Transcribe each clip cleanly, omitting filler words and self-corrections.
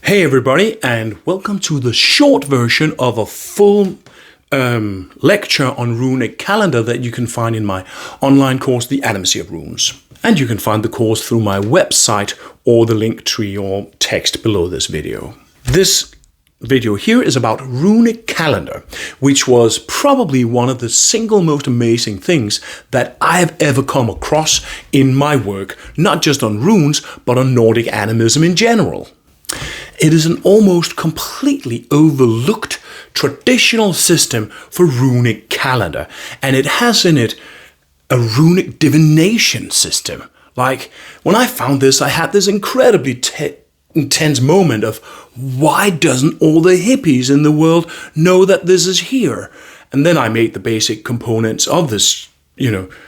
Hey everybody, and welcome to the short version of a full lecture on runic calendar that you can find in my online course, The Animism of Runes. And you can find the course through my website or the link tree or text below this video. This video here is about runic calendar, which was probably one of the single most amazing things that I've ever come across in my work, not just on runes, but on Nordic Animism in general. It is an almost completely overlooked traditional system for runic calendar, and it has in it a runic divination system. Like, when I found this, I had this incredibly intense moment of, why doesn't all the hippies in the world know that this is here? And then I made the basic components of this,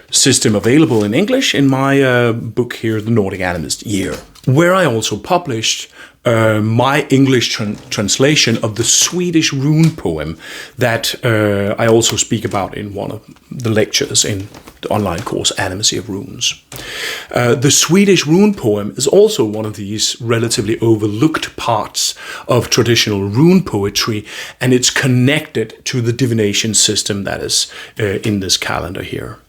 system available in English in my book here, The Nordic Animist Year, where I also published my English translation of the Swedish rune poem that I also speak about in one of the lectures in the online course Animism of Runes. The Swedish rune poem is also one of these relatively overlooked parts of traditional rune poetry, and it's connected to the divination system that is in this calendar here.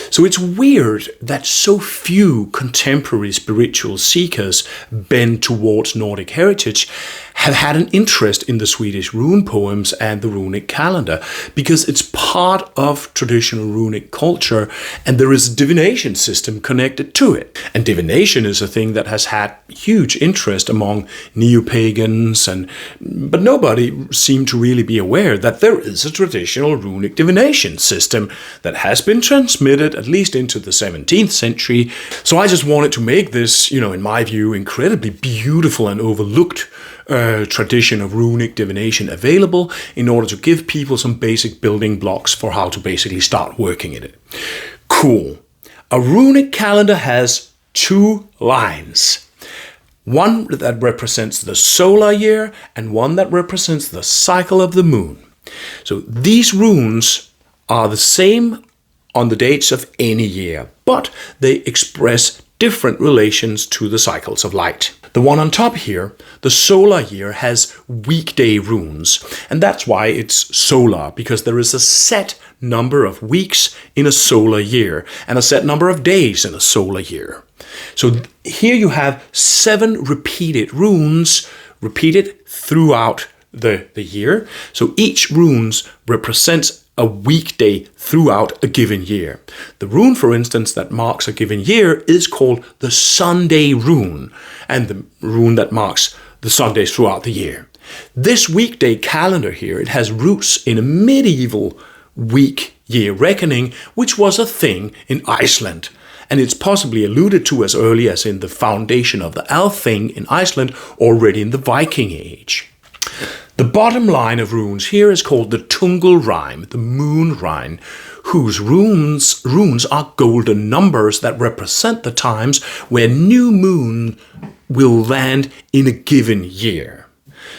So it's weird that so few contemporary spiritual seekers bent towards Nordic heritage have had an interest in the Swedish rune poems and the runic calendar, because it's part of traditional runic culture and there is a divination system connected to it. And divination is a thing that has had huge interest among neo-pagans, but nobody seemed to really be aware that there is a traditional runic divination system that has been transmitted at least into the 17th century. So I just wanted to make this, in my view, incredibly beautiful and overlooked tradition of runic divination available in order to give people some basic building blocks for how to basically start working in it. Cool. A runic calendar has two lines. One that represents the solar year and one that represents the cycle of the moon. So these runes are the same on the dates of any year, but they express different relations to the cycles of light. The one on top here, the solar year, has weekday runes, and that's why it's solar, because there is a set number of weeks in a solar year and a set number of days in a solar year. So here you have 7 repeated runes, repeated throughout the year. So each runes represents a weekday throughout a given year. The rune, for instance, that marks a given year is called the Sunday rune, and the rune that marks the Sundays throughout the year. This weekday calendar here, it has roots in a medieval week year reckoning, which was a thing in Iceland. And it's possibly alluded to as early as in the foundation of the Althing in Iceland, already in the Viking Age. The bottom line of runes here is called the Tungal rhyme, the moon rhyme, whose runes are golden numbers that represent the times where new moon will land in a given year.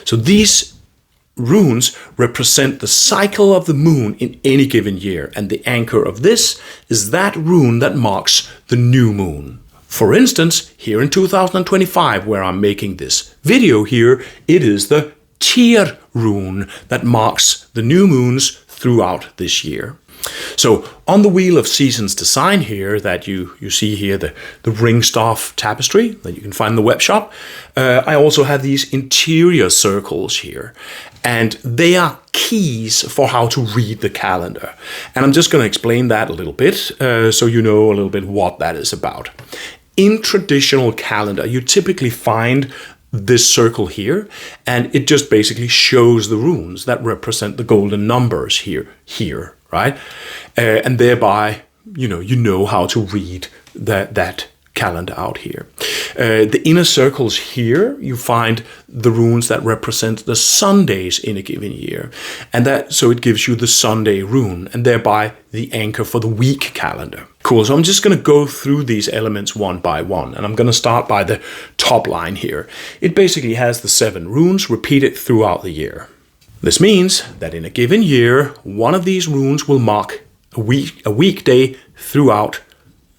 So these runes represent the cycle of the moon in any given year, and the anchor of this is that rune that marks the new moon. For instance, here in 2025, where I'm making this video here, it is the Tyr rune that marks the new moons throughout this year. So on the Wheel of Seasons design here that you see here, the ringstaff tapestry that you can find in the web shop, I also have these interior circles here, and they are keys for how to read the calendar. And I'm just going to explain that a little bit so you know a little bit what that is about. In traditional calendar, you typically find this circle here, and it just basically shows the runes that represent the golden numbers here, right? And thereby, you know how to read that calendar out here. The inner circles here, you find the runes that represent the Sundays in a given year, and so it gives you the Sunday rune, and thereby the anchor for the week calendar. Cool, so I'm just going to go through these elements one by one, and I'm going to start by the top line here. It basically has the 7 runes repeated throughout the year. This means that in a given year, one of these runes will mark a weekday throughout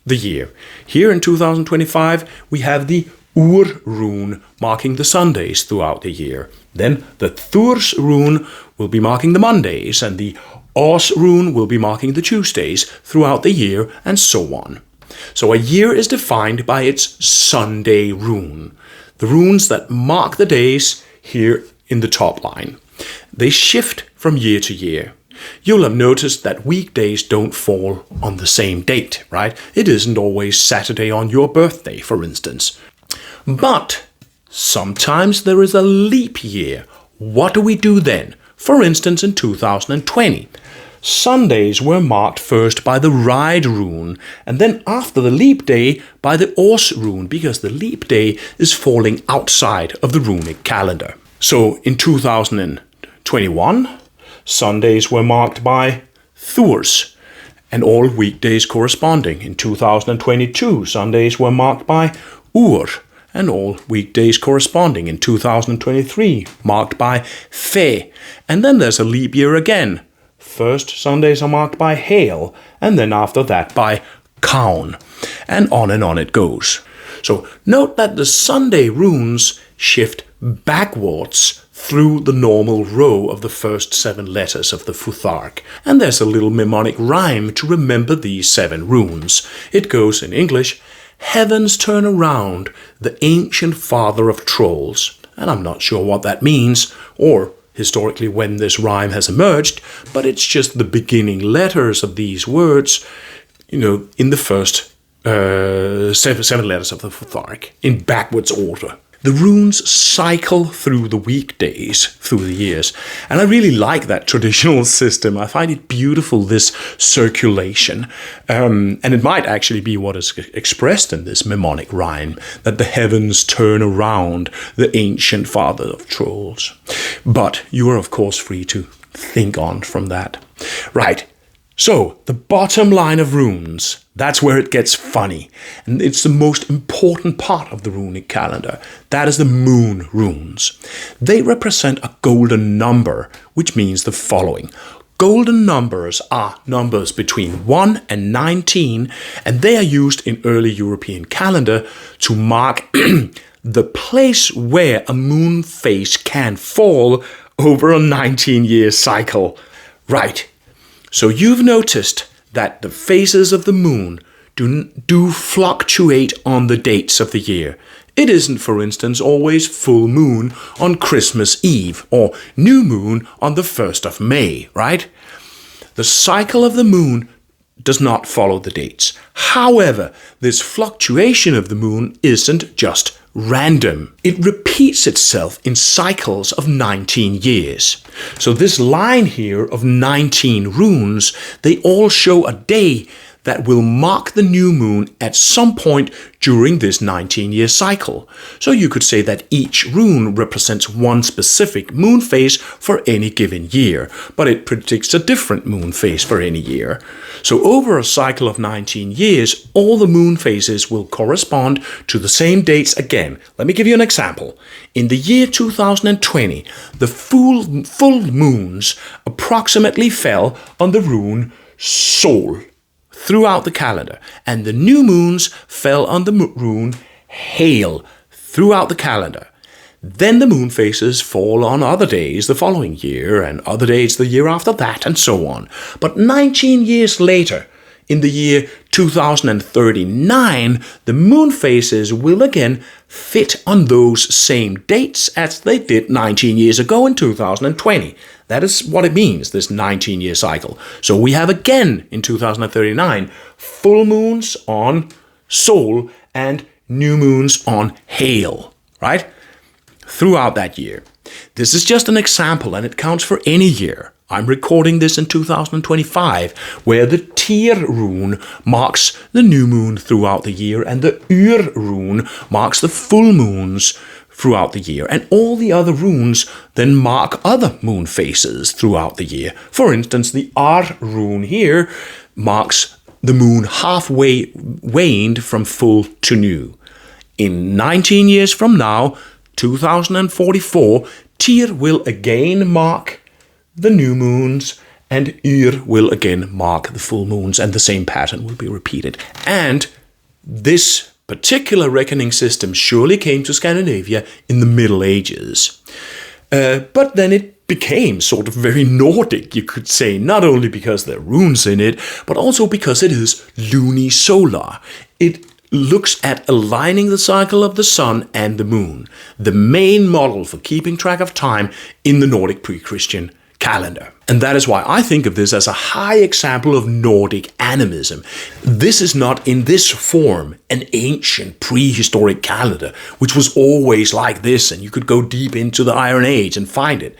the year. Here in 2025, we have the Ur rune marking the Sundays throughout the year. Then the Thurs rune will be marking the Mondays, and the Os rune will be marking the Tuesdays throughout the year, and so on. So a year is defined by its Sunday rune. The runes that mark the days here in the top line. They shift from year to year. You'll have noticed that weekdays don't fall on the same date, right? It isn't always Saturday on your birthday, for instance. But sometimes there is a leap year. What do we do then? For instance, in 2020, Sundays were marked first by the Ride rune, and then after the leap day by the Ås rune, because the leap day is falling outside of the runic calendar. So in 2021, Sundays were marked by Thurs, and all weekdays corresponding. In 2022, Sundays were marked by Ur, and all weekdays corresponding. In 2023, marked by Fe, and then there's a leap year again. First Sundays are marked by Hail, and then after that by Kaun, and on it goes. So note that the Sunday runes shift backwards through the normal row of the first 7 letters of the Futhark, and there's a little mnemonic rhyme to remember these 7 runes. It goes in English, heavens turn around, the ancient father of trolls. And I'm not sure what that means, or historically when this rhyme has emerged, but it's just the beginning letters of these words, in the first 7 letters of the Futhark, in backwards order. The runes cycle through the weekdays, through the years, and I really like that traditional system. I find it beautiful, this circulation, and it might actually be what is expressed in this mnemonic rhyme, that the heavens turn around the ancient father of trolls. But you are, of course, free to think on from that. Right. So, the bottom line of runes, that's where it gets funny. And it's the most important part of the runic calendar. That is the moon runes. They represent a golden number, which means the following. Golden numbers are numbers between 1 and 19, and they are used in early European calendar to mark the place where a moon phase can fall over a 19-year cycle. Right. So you've noticed that the phases of the moon do fluctuate on the dates of the year. It isn't, for instance, always full moon on Christmas Eve or new moon on the 1st of May, right? The cycle of the moon does not follow the dates. However, this fluctuation of the moon isn't just random. It repeats itself in cycles of 19 years. So this line here of 19 runes, they all show a day that will mark the new moon at some point during this 19-year cycle. So you could say that each rune represents one specific moon phase for any given year, but it predicts a different moon phase for any year. So over a cycle of 19 years, all the moon phases will correspond to the same dates again. Let me give you an example. In the year 2020, the full moons approximately fell on the rune Sol throughout the calendar, and the new moons fell on the rune Hail throughout the calendar. Then the moon phases fall on other days the following year, and other days the year after that, and so on. But 19 years later, in the year 2039, the moon phases will again fit on those same dates as they did 19 years ago in 2020. That is what it means, this 19-year cycle. So we have again in 2039 full moons on Sol and new moons on Hail, right? Throughout that year. This is just an example, and it counts for any year. I'm recording this in 2025, where the Tyr rune marks the new moon throughout the year, and the Yr rune marks the full moons throughout the year, and all the other runes then mark other moon phases throughout the year. For instance, the Ar rune here marks the moon halfway waned from full to new. In 19 years from now, 2044, Tyr will again mark the new moons, and Yr will again mark the full moons, and the same pattern will be repeated. And this particular reckoning system surely came to Scandinavia in the Middle Ages. But then it became sort of very Nordic, you could say, not only because there are runes in it, but also because it is lunisolar. It looks at aligning the cycle of the sun and the moon, the main model for keeping track of time in the Nordic pre-Christian calendar. And that is why I think of this as a high example of Nordic animism. This is not in this form an ancient prehistoric calendar, which was always like this, and you could go deep into the Iron Age and find it.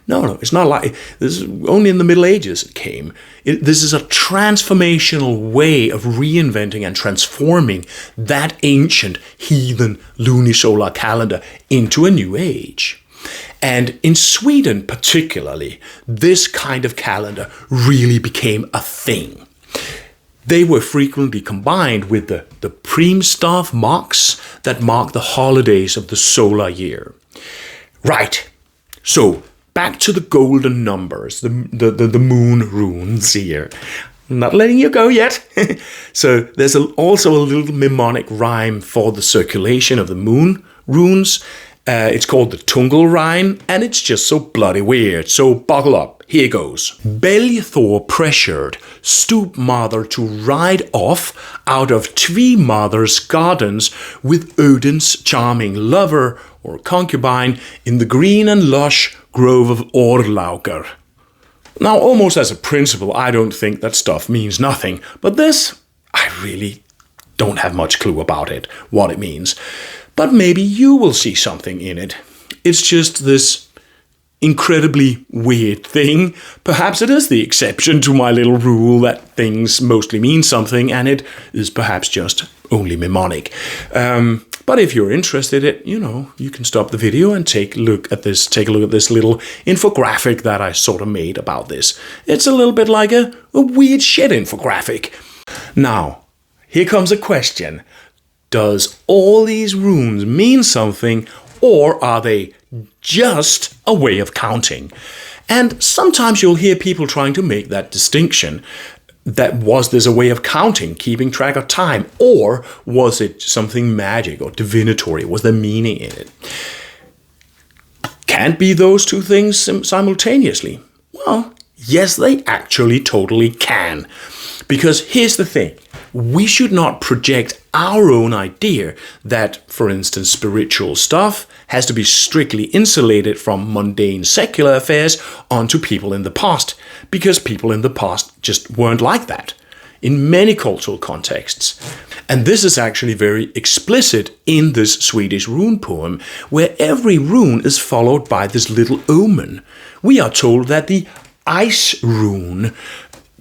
No, it's not like this. Is only in the Middle Ages it came. This is a transformational way of reinventing and transforming that ancient heathen lunisolar calendar into a new age. And in Sweden particularly, this kind of calendar really became a thing. They were frequently combined with the primstav marks that mark the holidays of the solar year. Right, so back to the golden numbers, the moon runes here. I'm not letting you go yet. So there's also a little mnemonic rhyme for the circulation of the moon runes. It's called the Tungelrhyme, and it's just so bloody weird. So buckle up. Here goes. Belgthor pressured stepmother to ride off out of Tvemother's gardens with Odin's charming lover or concubine in the green and lush grove of Orlauker. Now, almost as a principle, I don't think that stuff means nothing, but this, I really don't have much clue about it, what it means. But maybe you will see something in it. It's just this incredibly weird thing. Perhaps it is the exception to my little rule that things mostly mean something, and it is perhaps just only mnemonic. But if you're interested in it, you can stop the video and take a look at this little infographic that I sort of made about this. It's a little bit like a weird shit infographic. Now, here comes a question. Does all these runes mean something, or are they just a way of counting? And sometimes you'll hear people trying to make that distinction. That was this a way of counting, keeping track of time, or was it something magic or divinatory? Was there meaning in it? Can't be those two things simultaneously. Well, yes, they actually totally can. Because here's the thing. We should not project our own idea that, for instance, spiritual stuff has to be strictly insulated from mundane secular affairs onto people in the past, because people in the past just weren't like that in many cultural contexts. And this is actually very explicit in this Swedish rune poem, where every rune is followed by this little omen. We are told that the ice rune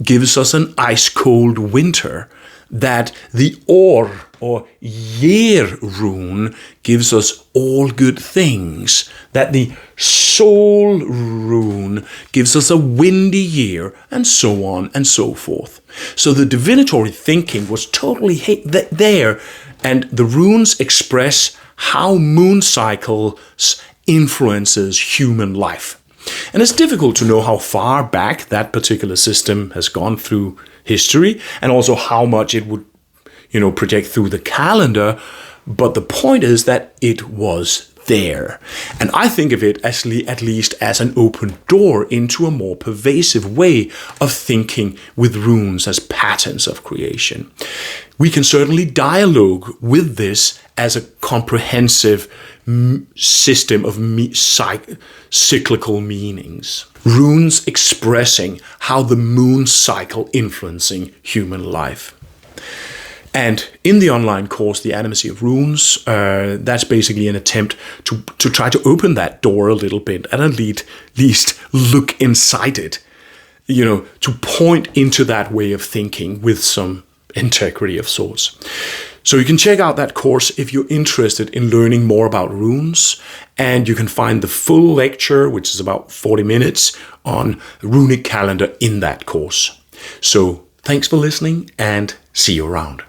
gives us an ice-cold winter, that the or year rune gives us all good things, that the soul rune gives us a windy year, and so on and so forth. So the divinatory thinking was totally there, and the runes express how moon cycles influences human life. And it's difficult to know how far back that particular system has gone through history, and also how much it would, project through the calendar. But the point is that it was there. And I think of it as at least as an open door into a more pervasive way of thinking with runes as patterns of creation. We can certainly dialogue with this as a comprehensive system of cyclical meanings. Runes expressing how the moon cycle influencing human life. And in the online course, The Animacy of Runes, that's basically an attempt to try to open that door a little bit and at least look inside it, to point into that way of thinking with some integrity of sorts. So you can check out that course if you're interested in learning more about runes, and you can find the full lecture, which is about 40 minutes, on Runic calendar in that course. So thanks for listening, and see you around.